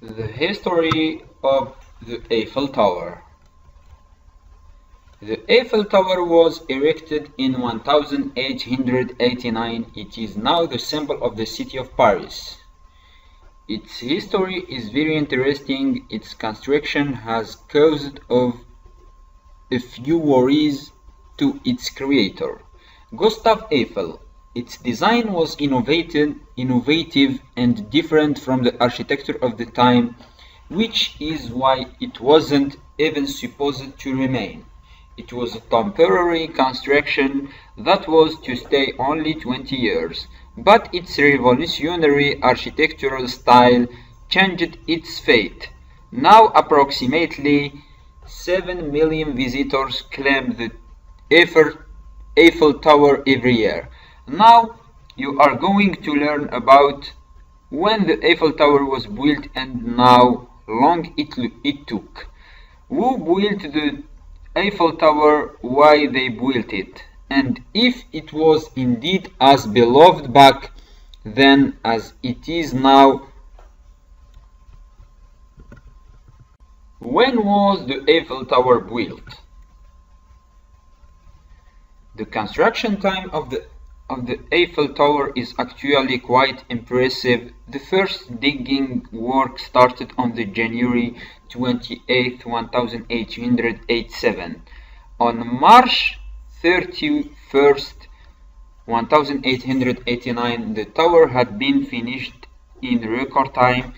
The history of the Eiffel Tower. The Eiffel Tower was erected in 1889. It is now the symbol of the city of Paris. Its history is very interesting. Its construction has caused of a few worries to its creator, Gustave Eiffel. Its design was innovative and different from the architecture of the time, which is why it wasn't even supposed to remain. It was a temporary construction that was to stay only 20 years, but its revolutionary architectural style changed its fate. Now approximately 7 million visitors climb the Eiffel Tower every year. Now you are going to learn about when the Eiffel Tower was built and how long it took. Who built the Eiffel Tower, why they built it, and if it was indeed as beloved back then as it is now. When was the Eiffel Tower built? The construction time of the Eiffel Tower is actually quite impressive. The first digging work started on the January 28, 1887. On March 31st, 1889, the tower had been finished in record time.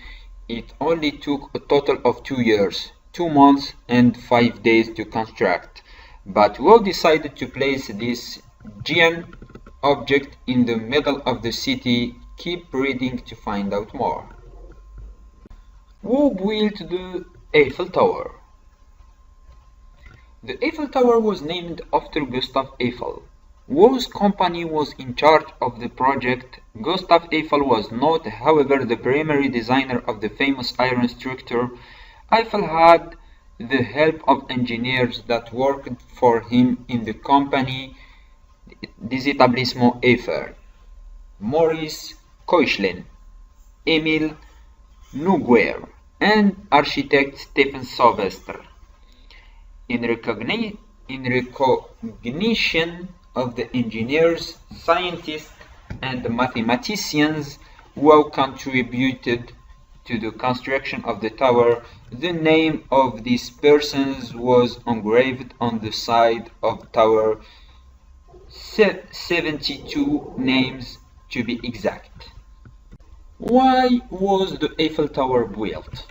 It only took a total of 2 years, 2 months and 5 days to construct. But who decided to place this giant object in the middle of the city? Keep reading to find out more. Who built the Eiffel Tower? The Eiffel Tower was named after Gustave Eiffel, whose company was in charge of the project. Gustave Eiffel was not, however, the primary designer of the famous iron structure. Eiffel had the help of engineers that worked for him in the company des établissements Eiffel: Maurice Koechlin, Émile Nouguier, and architect Stephen Sylvestre. In recognition of the engineers, scientists, and mathematicians who contributed to the construction of the tower, the name of these persons was engraved on the side of the tower. 72 names to be exact. Why was the Eiffel Tower built?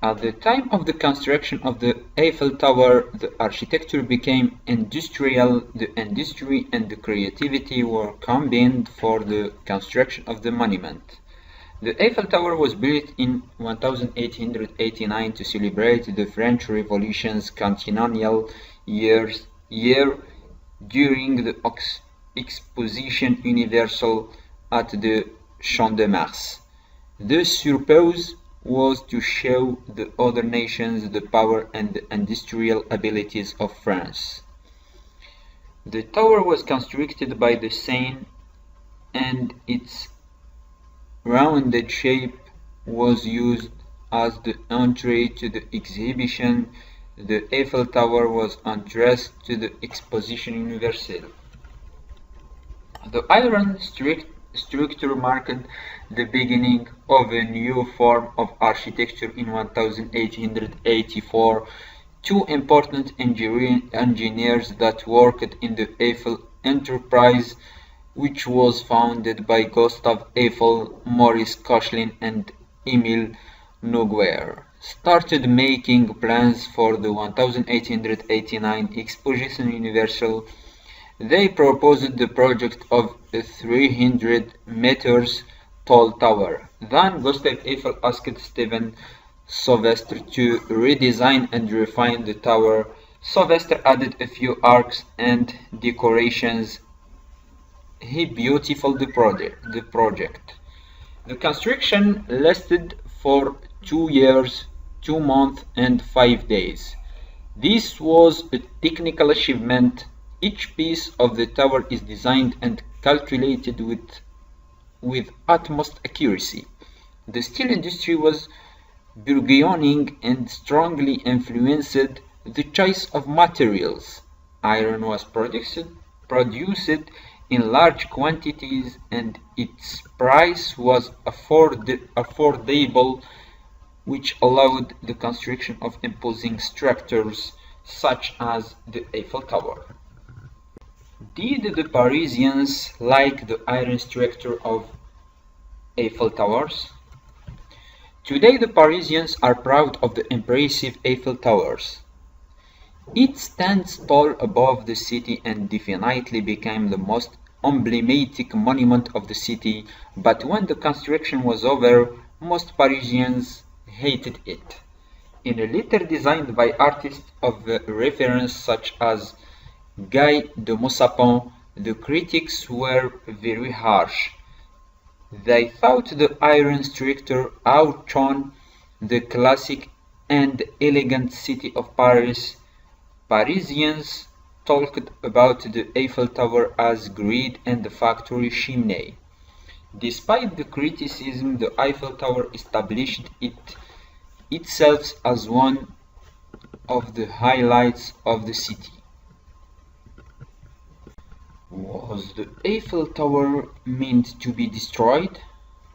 At the time of the construction of the Eiffel Tower, the architecture became industrial. The industry and the creativity were combined for the construction of the monument. The Eiffel Tower was built in 1889 to celebrate the French Revolution's centennial year during the Exposition Universelle at the Champ de Mars. The purpose was to show the other nations the power and the industrial abilities of France. The tower was constructed by the Seine, and its rounded shape was used as the entry to the exhibition. The Eiffel Tower was addressed to the Exposition Universelle. The iron structure marked the beginning of a new form of architecture in 1884. Two important engineers that worked in the Eiffel enterprise, which was founded by Gustave Eiffel, Maurice Koechlin, and Émile Nouguier, started making plans for the 1889 Exposition Universelle. They proposed the project of a 300 meters tall tower. Then Gustave Eiffel asked Stephen Sylvestre to redesign and refine the tower. Sylvestre added a few arcs and decorations. He beautified the project. The construction lasted for 2 years, 2 months and 5 days. This was a technical achievement. Each piece of the tower is designed and calculated with utmost accuracy. The steel industry was burgeoning and strongly influenced the choice of materials. Iron was produced in large quantities and its price was affordable, which allowed the construction of imposing structures such as the Eiffel Tower. Did the Parisians like the iron structure of Eiffel Towers? Today the Parisians are proud of the impressive Eiffel Towers. It stands tall above the city and definitely became the most emblematic monument of the city, but when the construction was over, most Parisians hated it. In a letter designed by artists of reference such as Guy de Maupassant, the critics were very harsh. They thought the iron structure outshone the classic and elegant city of Paris. Parisians talked about the Eiffel Tower as greed and the factory chimney. Despite the criticism, the Eiffel Tower established itself as one of the highlights of the city. Was the Eiffel Tower meant to be destroyed?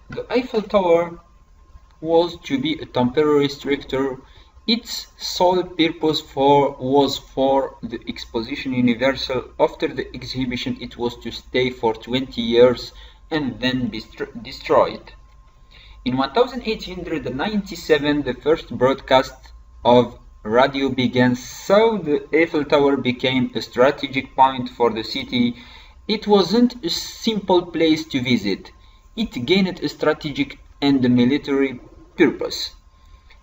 The Eiffel Tower was to be a temporary structure. Its sole purpose was for the Exposition Universal. After the exhibition, it was to stay for 20 years and then be destroyed. In 1897, the first broadcast of radio began, so the Eiffel Tower became a strategic point for the city. It wasn't a simple place to visit. It gained a strategic and military purpose.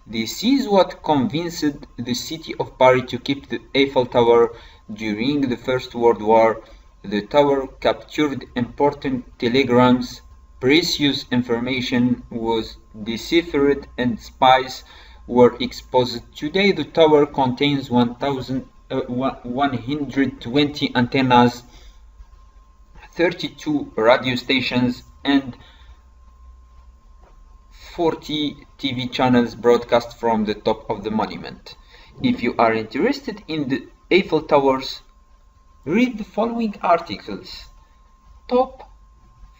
This is what convinced the city of Paris to keep the Eiffel Tower. During the First World War, the tower captured important telegrams, precious information was deciphered, and spies were exposed. Today the tower contains 1,120 antennas, 32 radio stations, and 40 TV channels broadcast from the top of the monument. If you are interested in the Eiffel Towers, read the following articles. Top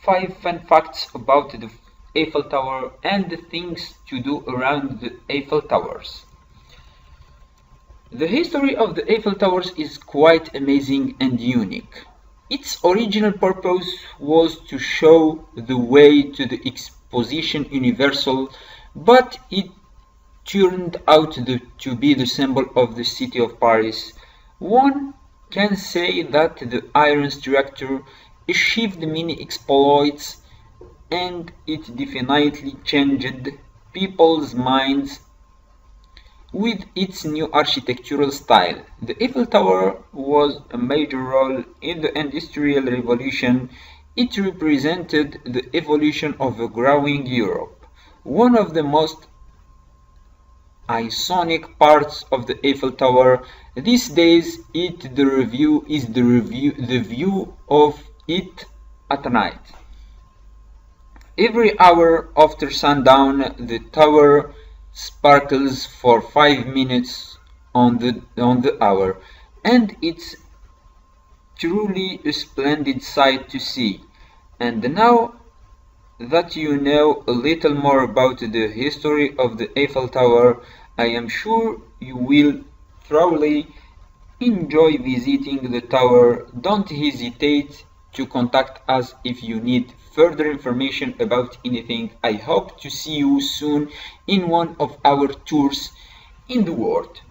5 fun facts about the Eiffel Tower and the things to do around the Eiffel Towers. The history of the Eiffel Towers is quite amazing and unique. Its original purpose was to show the way to the Exposition Universal, but it turned out to be the symbol of the city of Paris. One can say that the iron structure achieved many exploits, and it definitely changed people's minds with its new architectural style. The Eiffel Tower was a major role in the Industrial Revolution. It represented the evolution of a growing Europe. One of the most iconic parts of the Eiffel Tower these days is the view of it at night. Every hour after sundown, the tower sparkles for 5 minutes on the hour, and it's truly a splendid sight to see. And now that you know a little more about the history of the Eiffel Tower, I am sure you will thoroughly enjoy visiting the tower. Don't hesitate to contact us if you need further information about anything. I hope to see you soon in one of our tours in the world.